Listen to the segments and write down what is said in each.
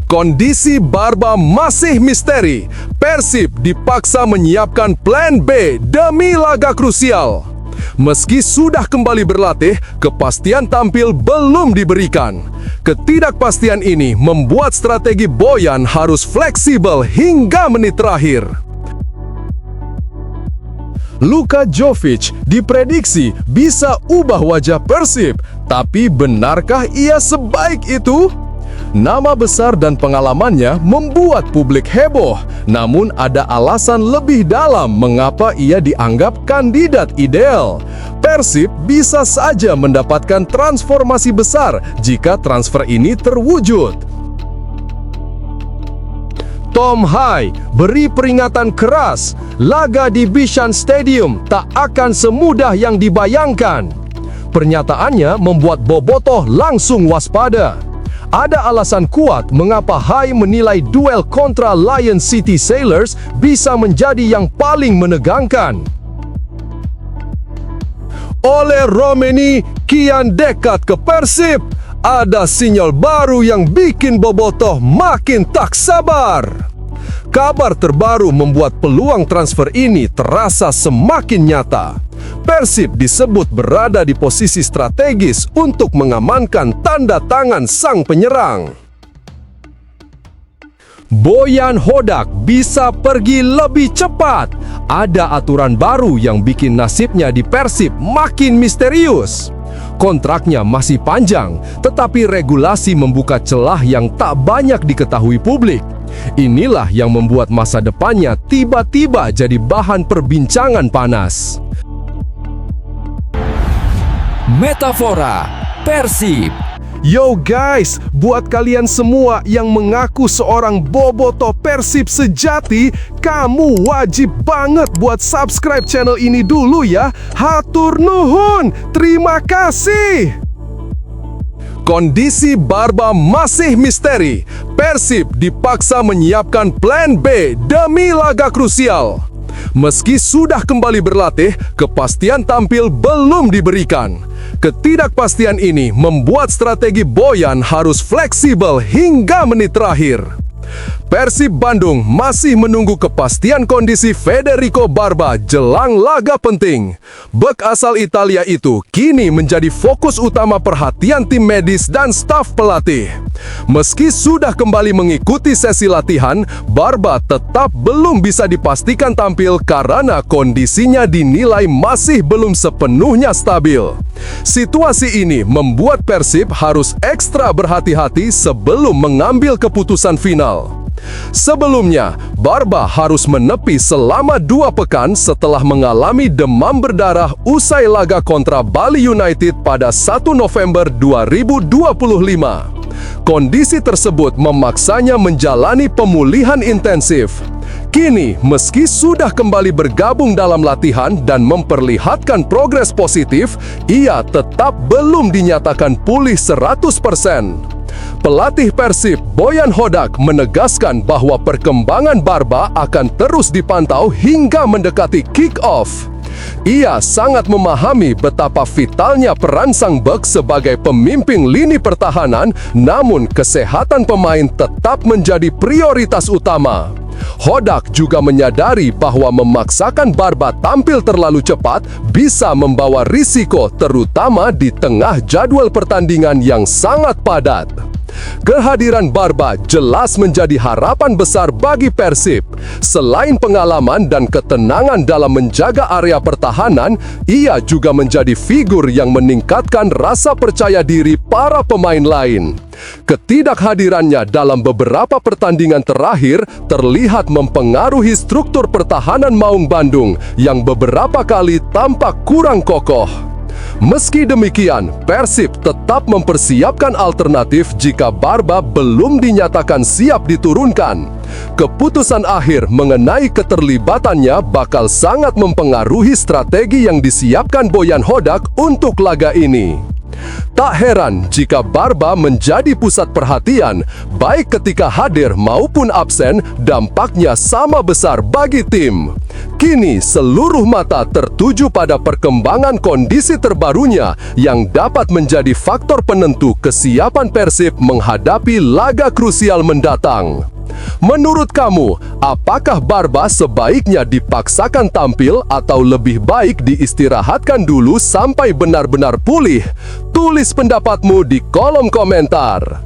Kondisi Barba masih misteri. Persib dipaksa menyiapkan plan B demi laga krusial. Meski sudah kembali berlatih, kepastian tampil belum diberikan. Ketidakpastian ini membuat strategi Boyan harus fleksibel hingga menit terakhir. Luka Jovic diprediksi bisa ubah wajah Persib, tapi benarkah ia sebaik itu? Nama besar dan pengalamannya membuat publik heboh, namun ada alasan lebih dalam mengapa ia dianggap kandidat ideal. Persib bisa saja mendapatkan transformasi besar jika transfer ini terwujud. Tom Hai beri peringatan keras, laga di Bishan Stadium tak akan semudah yang dibayangkan. Pernyataannya membuat Bobotoh langsung waspada. Ada alasan kuat mengapa Hai menilai duel kontra Lion City Sailors bisa menjadi yang paling menegangkan. Ole Romeni kian dekat ke Persib. Ada sinyal baru yang bikin Bobotoh makin tak sabar. Kabar terbaru membuat peluang transfer ini terasa semakin nyata. Persib disebut berada di posisi strategis untuk mengamankan tanda tangan sang penyerang. Boyan Hodak bisa pergi lebih cepat. Ada aturan baru yang bikin nasibnya di Persib makin misterius. Kontraknya masih panjang, tetapi regulasi membuka celah yang tak banyak diketahui publik. Inilah yang membuat masa depannya tiba-tiba jadi bahan perbincangan panas. Metafora Persib. Yo guys, buat kalian semua yang mengaku seorang bobotoh Persib sejati, kamu wajib banget buat subscribe channel ini dulu ya. Hatur nuhun, terima kasih. Kondisi Barba masih misteri. Persib dipaksa menyiapkan plan B demi laga krusial. Meski sudah kembali berlatih, kepastian tampil belum diberikan. Ketidakpastian ini membuat strategi Boyan harus fleksibel hingga menit terakhir. Persib Bandung masih menunggu kepastian kondisi Federico Barba jelang laga penting. Bek asal Italia itu kini menjadi fokus utama perhatian tim medis dan staf pelatih. Meski sudah kembali mengikuti sesi latihan, Barba tetap belum bisa dipastikan tampil karena kondisinya dinilai masih belum sepenuhnya stabil. Situasi ini membuat Persib harus ekstra berhati-hati sebelum mengambil keputusan final. Sebelumnya, Barba harus menepi selama 2 pekan setelah mengalami demam berdarah usai laga kontra Bali United pada 1 November 2025. Kondisi tersebut memaksanya menjalani pemulihan intensif. Kini, meski sudah kembali bergabung dalam latihan dan memperlihatkan progres positif, ia tetap belum dinyatakan pulih 100%. Pelatih Persib, Boyan Hodak, menegaskan bahwa perkembangan Barba akan terus dipantau hingga mendekati kick-off. Ia sangat memahami betapa vitalnya peran sang bek sebagai pemimpin lini pertahanan, namun kesehatan pemain tetap menjadi prioritas utama. Hodak juga menyadari bahwa memaksakan Barba tampil terlalu cepat bisa membawa risiko, terutama di tengah jadwal pertandingan yang sangat padat. Kehadiran Barba jelas menjadi harapan besar bagi Persib. Selain pengalaman dan ketenangan dalam menjaga area pertahanan, ia juga menjadi figur yang meningkatkan rasa percaya diri para pemain lain. Ketidakhadirannya dalam beberapa pertandingan terakhir terlihat mempengaruhi struktur pertahanan Maung Bandung yang beberapa kali tampak kurang kokoh. Meski demikian, Persib tetap mempersiapkan alternatif jika Barba belum dinyatakan siap diturunkan. Keputusan akhir mengenai keterlibatannya bakal sangat mempengaruhi strategi yang disiapkan Boyan Hodak untuk laga ini. Tak heran jika Barba menjadi pusat perhatian, baik ketika hadir maupun absen, dampaknya sama besar bagi tim. Kini seluruh mata tertuju pada perkembangan kondisi terbarunya yang dapat menjadi faktor penentu kesiapan Persib menghadapi laga krusial mendatang. Menurut kamu, apakah Barba sebaiknya dipaksakan tampil atau lebih baik diistirahatkan dulu sampai benar-benar pulih? Tulis pendapatmu di kolom komentar.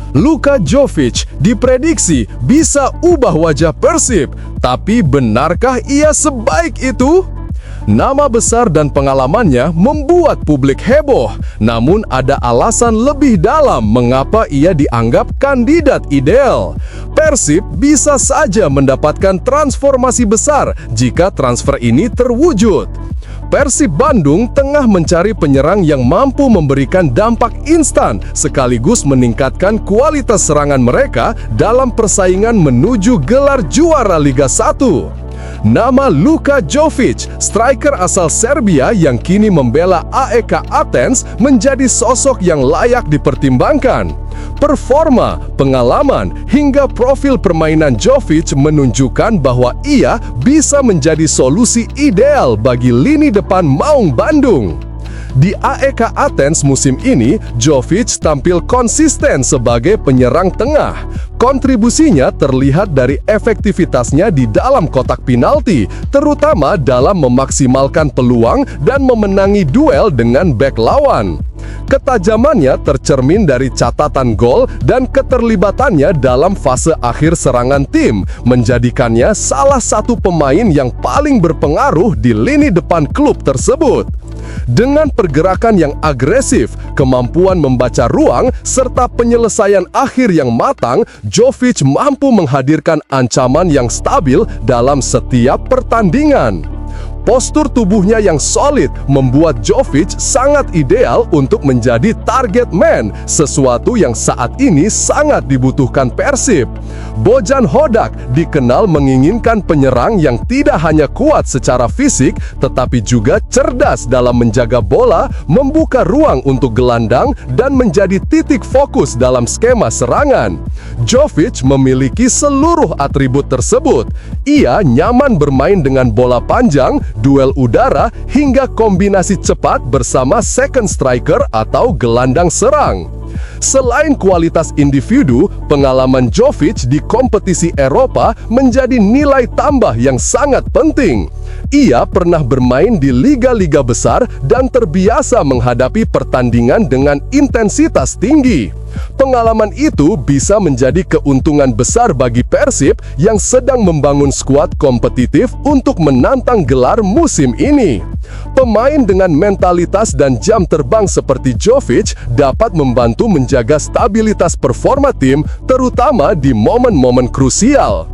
Luka Jovic diprediksi bisa ubah wajah Persib, tapi benarkah ia sebaik itu? Nama besar dan pengalamannya membuat publik heboh, namun ada alasan lebih dalam mengapa ia dianggap kandidat ideal. Persib bisa saja mendapatkan transformasi besar jika transfer ini terwujud. Persib Bandung tengah mencari penyerang yang mampu memberikan dampak instan sekaligus meningkatkan kualitas serangan mereka dalam persaingan menuju gelar juara Liga 1. Nama Luka Jovic, striker asal Serbia yang kini membela AEK Athens, menjadi sosok yang layak dipertimbangkan. Performa, pengalaman, hingga profil permainan Jovic menunjukkan bahwa ia bisa menjadi solusi ideal bagi lini depan Maung Bandung. Di AEK Athens musim ini, Jovic tampil konsisten sebagai penyerang tengah. Kontribusinya terlihat dari efektivitasnya di dalam kotak penalti, terutama dalam memaksimalkan peluang dan memenangi duel dengan bek lawan. Ketajamannya tercermin dari catatan gol dan keterlibatannya dalam fase akhir serangan tim, menjadikannya salah satu pemain yang paling berpengaruh di lini depan klub tersebut. Dengan pergerakan yang agresif, kemampuan membaca ruang, serta penyelesaian akhir yang matang, Jovic mampu menghadirkan ancaman yang stabil dalam setiap pertandingan. Postur tubuhnya yang solid membuat Jovic sangat ideal untuk menjadi target man, sesuatu yang saat ini sangat dibutuhkan Persib. Bojan Hodak dikenal menginginkan penyerang yang tidak hanya kuat secara fisik, tetapi juga cerdas dalam menjaga bola, membuka ruang untuk gelandang, dan menjadi titik fokus dalam skema serangan. Jovic memiliki seluruh atribut tersebut. Ia nyaman bermain dengan bola panjang, duel udara, hingga kombinasi cepat bersama second striker atau gelandang serang. Selain kualitas individu, pengalaman Jovic di kompetisi Eropa menjadi nilai tambah yang sangat penting. Ia pernah bermain di liga-liga besar dan terbiasa menghadapi pertandingan dengan intensitas tinggi. Pengalaman itu bisa menjadi keuntungan besar bagi Persib yang sedang membangun skuad kompetitif untuk menantang gelar musim ini. Pemain dengan mentalitas dan jam terbang seperti Jovic dapat membantu menjaga stabilitas performa tim, terutama di momen-momen krusial.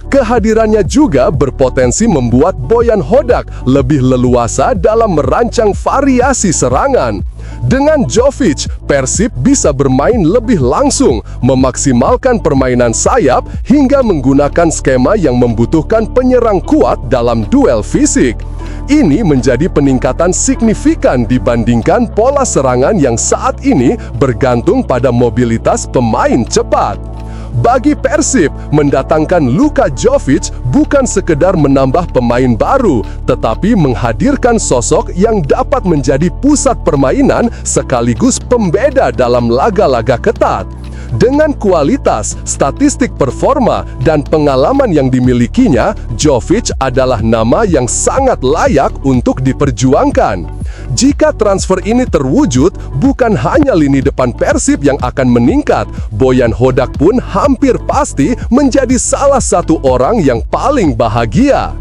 Kehadirannya juga berpotensi membuat Bojan Hodak lebih leluasa dalam merancang variasi serangan. Dengan Jovic, Persib bisa bermain lebih langsung, memaksimalkan permainan sayap, hingga menggunakan skema yang membutuhkan penyerang kuat dalam duel fisik. Ini menjadi peningkatan signifikan dibandingkan pola serangan yang saat ini bergantung pada mobilitas pemain cepat. Bagi Persib, mendatangkan Luka Jovic bukan sekedar menambah pemain baru, tetapi menghadirkan sosok yang dapat menjadi pusat permainan sekaligus pembeda dalam laga-laga ketat. Dengan kualitas, statistik performa, dan pengalaman yang dimilikinya, Jovic adalah nama yang sangat layak untuk diperjuangkan. Jika transfer ini terwujud, bukan hanya lini depan Persib yang akan meningkat, Bojan Hodak pun hampir pasti menjadi salah satu orang yang paling bahagia.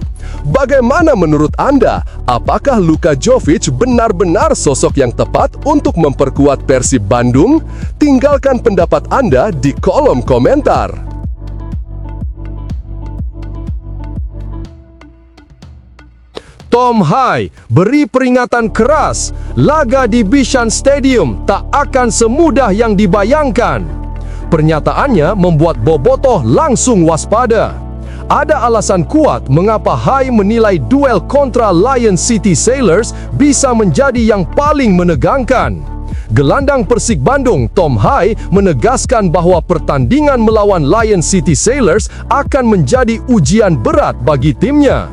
Bagaimana menurut Anda? Apakah Luka Jovic benar-benar sosok yang tepat untuk memperkuat Persib Bandung? Tinggalkan pendapat Anda di kolom komentar. Tom Hai beri peringatan keras, laga di Bishan Stadium tak akan semudah yang dibayangkan. Pernyataannya membuat Bobotoh langsung waspada. Ada alasan kuat mengapa Hai menilai duel kontra Lion City Sailors bisa menjadi yang paling menegangkan. Gelandang Persik Bandung Tom Hai menegaskan bahwa pertandingan melawan Lion City Sailors akan menjadi ujian berat bagi timnya.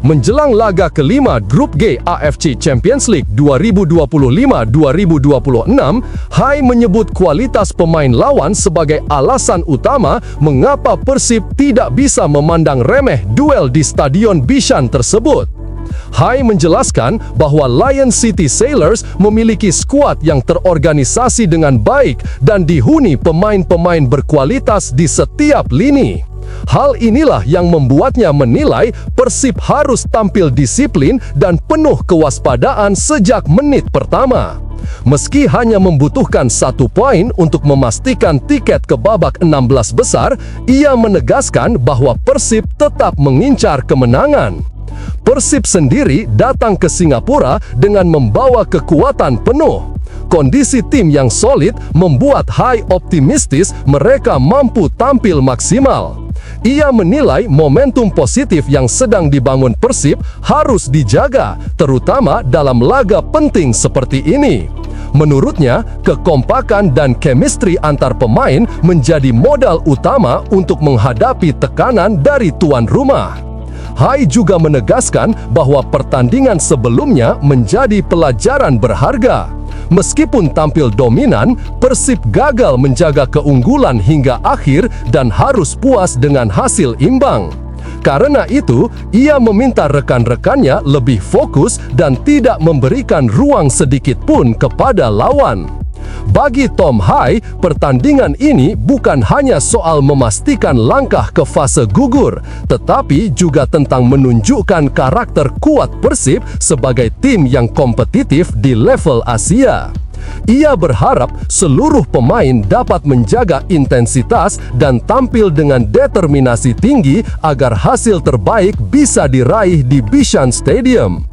Menjelang laga kelima Grup G AFC Champions League 2025-2026, Hai menyebut kualitas pemain lawan sebagai alasan utama mengapa Persib tidak bisa memandang remeh duel di Stadion Bishan tersebut. Hai menjelaskan bahwa Lion City Sailors memiliki skuad yang terorganisasi dengan baik dan dihuni pemain-pemain berkualitas di setiap lini. Hal inilah yang membuatnya menilai Persib harus tampil disiplin dan penuh kewaspadaan sejak menit pertama. Meski hanya membutuhkan 1 poin untuk memastikan tiket ke babak 16 besar, ia menegaskan bahwa Persib tetap mengincar kemenangan. Persib sendiri datang ke Singapura dengan membawa kekuatan penuh. Kondisi tim yang solid membuat Hai optimistis mereka mampu tampil maksimal. Ia menilai momentum positif yang sedang dibangun Persib harus dijaga, terutama dalam laga penting seperti ini. Menurutnya, kekompakan dan chemistry antar pemain menjadi modal utama untuk menghadapi tekanan dari tuan rumah. Hai juga menegaskan bahwa pertandingan sebelumnya menjadi pelajaran berharga. Meskipun tampil dominan, Persib gagal menjaga keunggulan hingga akhir dan harus puas dengan hasil imbang. Karena itu, ia meminta rekan-rekannya lebih fokus dan tidak memberikan ruang sedikit pun kepada lawan. Bagi Tom Hai, pertandingan ini bukan hanya soal memastikan langkah ke fase gugur, tetapi juga tentang menunjukkan karakter kuat Persib sebagai tim yang kompetitif di level Asia. Ia berharap seluruh pemain dapat menjaga intensitas dan tampil dengan determinasi tinggi agar hasil terbaik bisa diraih di Bishan Stadium.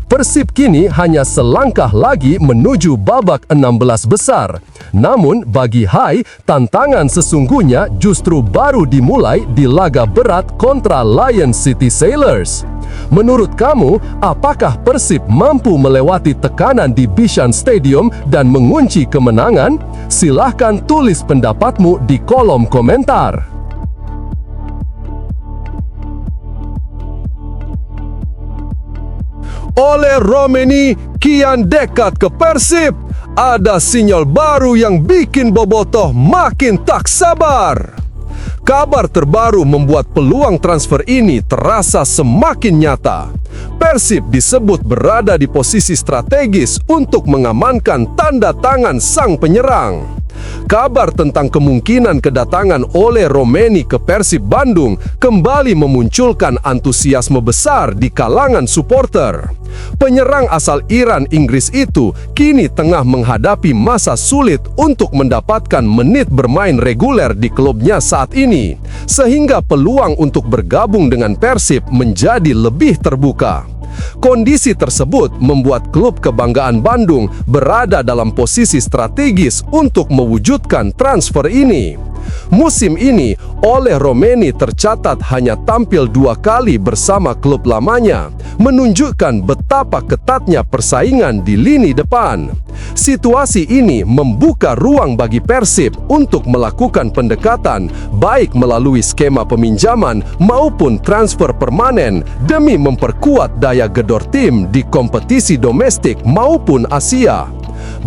Persib kini hanya selangkah lagi menuju babak 16 besar. Namun bagi Hai, tantangan sesungguhnya justru baru dimulai di laga berat kontra Lion City Sailors. Menurut kamu, apakah Persib mampu melewati tekanan di Bishan Stadium dan mengunci kemenangan? Silahkan tulis pendapatmu di kolom komentar. Ole Romeni kian dekat ke Persib. Ada sinyal baru yang bikin bobotoh makin tak sabar. Kabar terbaru membuat peluang transfer ini terasa semakin nyata. Persib disebut berada di posisi strategis untuk mengamankan tanda tangan sang penyerang. Kabar tentang kemungkinan kedatangan Ole Romeni ke Persib Bandung kembali memunculkan antusiasme besar di kalangan supporter. Penyerang asal Iran Inggris itu kini tengah menghadapi masa sulit untuk mendapatkan menit bermain reguler di klubnya saat ini, sehingga peluang untuk bergabung dengan Persib menjadi lebih terbuka. Kondisi tersebut membuat klub kebanggaan Bandung berada dalam posisi strategis untuk mewujudkan transfer ini. Musim ini, Ole Romeni tercatat hanya tampil 2 kali bersama klub lamanya, menunjukkan betapa ketatnya persaingan di lini depan. Situasi ini membuka ruang bagi Persib untuk melakukan pendekatan, baik melalui skema peminjaman maupun transfer permanen, demi memperkuat daya gedor tim di kompetisi domestik maupun Asia.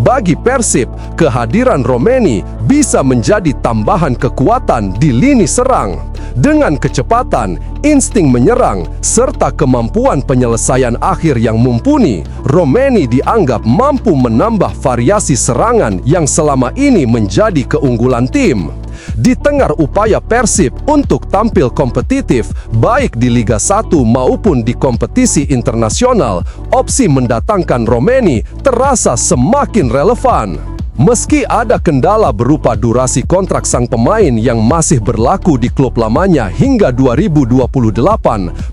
Bagi Persib, kehadiran Romeni bisa menjadi tambahan kekuatan di lini serang. Dengan kecepatan, insting menyerang, serta kemampuan penyelesaian akhir yang mumpuni, Romeni dianggap mampu menambah variasi serangan yang selama ini menjadi keunggulan tim. Di tengah upaya Persib untuk tampil kompetitif, baik di Liga 1 maupun di kompetisi internasional, opsi mendatangkan Romeni terasa semakin relevan. Meski ada kendala berupa durasi kontrak sang pemain yang masih berlaku di klub lamanya hingga 2028,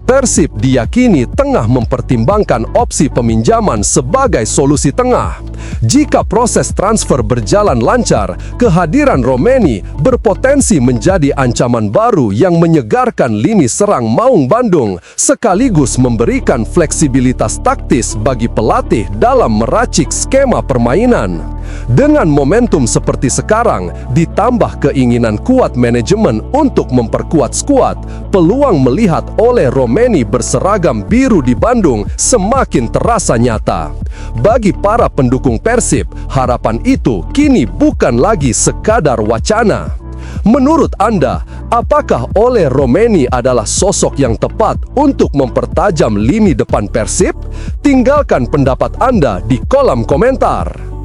Persib diyakini tengah mempertimbangkan opsi peminjaman sebagai solusi tengah. Jika proses transfer berjalan lancar, kehadiran Romeni berpotensi menjadi ancaman baru yang menyegarkan lini serang Maung Bandung, sekaligus memberikan fleksibilitas taktis bagi pelatih dalam meracik skema permainan. Dengan momentum seperti sekarang, ditambah keinginan kuat manajemen untuk memperkuat skuad, peluang melihat Ole Romeni berseragam biru di Bandung semakin terasa nyata. Bagi para pendukung Persib, harapan itu kini bukan lagi sekadar wacana. Menurut Anda, apakah Ole Romeni adalah sosok yang tepat untuk mempertajam lini depan Persib? Tinggalkan pendapat Anda di kolom komentar.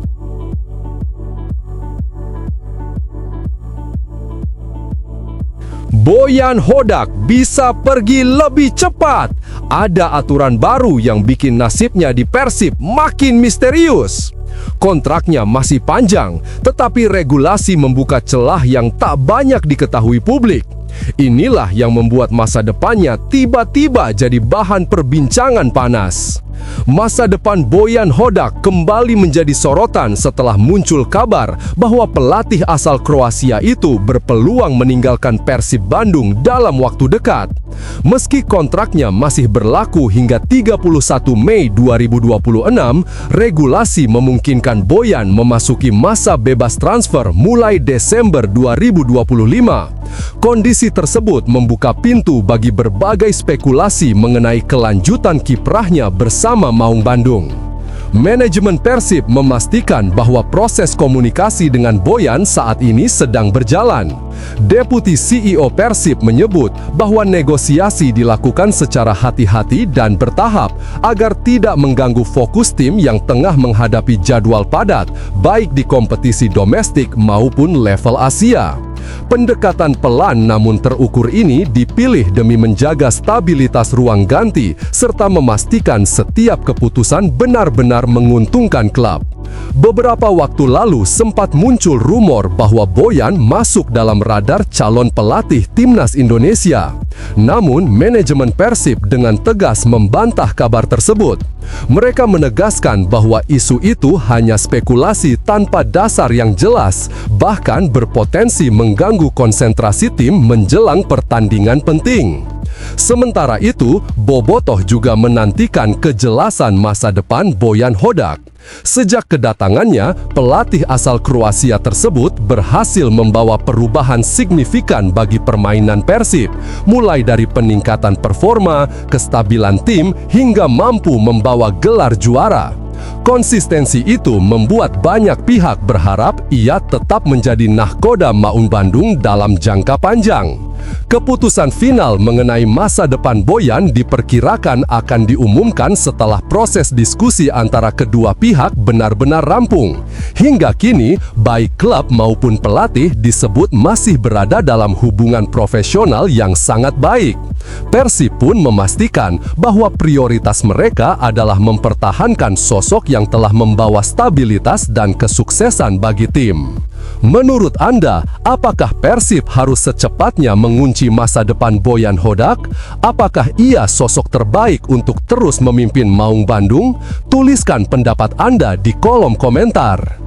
Boyan Hodak bisa pergi lebih cepat. Ada aturan baru yang bikin nasibnya di Persib makin misterius. Kontraknya masih panjang, tetapi regulasi membuka celah yang tak banyak diketahui publik. Inilah yang membuat masa depannya tiba-tiba jadi bahan perbincangan panas. Masa depan Boyan Hodak kembali menjadi sorotan setelah muncul kabar bahwa pelatih asal Kroasia itu berpeluang meninggalkan Persib Bandung dalam waktu dekat. Meski kontraknya masih berlaku hingga 31 Mei 2026, regulasi memungkinkan Boyan memasuki masa bebas transfer mulai Desember 2025. Kondisi tersebut membuka pintu bagi berbagai spekulasi mengenai kelanjutan kiprahnya bersama Maung Bandung. Manajemen Persib memastikan bahwa proses komunikasi dengan Boyan saat ini sedang berjalan. Deputi CEO Persib menyebut bahwa negosiasi dilakukan secara hati-hati dan bertahap agar tidak mengganggu fokus tim yang tengah menghadapi jadwal padat, baik di kompetisi domestik maupun level Asia. Pendekatan pelan namun terukur ini dipilih demi menjaga stabilitas ruang ganti serta memastikan setiap keputusan benar-benar menguntungkan klub. Beberapa waktu lalu sempat muncul rumor bahwa Boyan masuk dalam radar calon pelatih timnas Indonesia. Namun, manajemen Persib dengan tegas membantah kabar tersebut. Mereka menegaskan bahwa isu itu hanya spekulasi tanpa dasar yang jelas, bahkan berpotensi mengganggu konsentrasi tim menjelang pertandingan penting. Sementara itu, Bobotoh juga menantikan kejelasan masa depan Boyan Hodak. Sejak kedatangannya, pelatih asal Kroasia tersebut berhasil membawa perubahan signifikan bagi permainan Persib, mulai dari peningkatan performa, kestabilan tim, hingga mampu membawa gelar juara. Konsistensi itu membuat banyak pihak berharap ia tetap menjadi nahkoda Maung Bandung dalam jangka panjang. Keputusan final mengenai masa depan Boyan diperkirakan akan diumumkan setelah proses diskusi antara kedua pihak benar-benar rampung. Hingga kini, baik klub maupun pelatih disebut masih berada dalam hubungan profesional yang sangat baik. Persib pun memastikan bahwa prioritas mereka adalah mempertahankan sosok yang telah membawa stabilitas dan kesuksesan bagi tim. Menurut Anda, apakah Persib harus secepatnya mengunci masa depan Boyan Hodak? Apakah ia sosok terbaik untuk terus memimpin Maung Bandung? Tuliskan pendapat Anda di kolom komentar.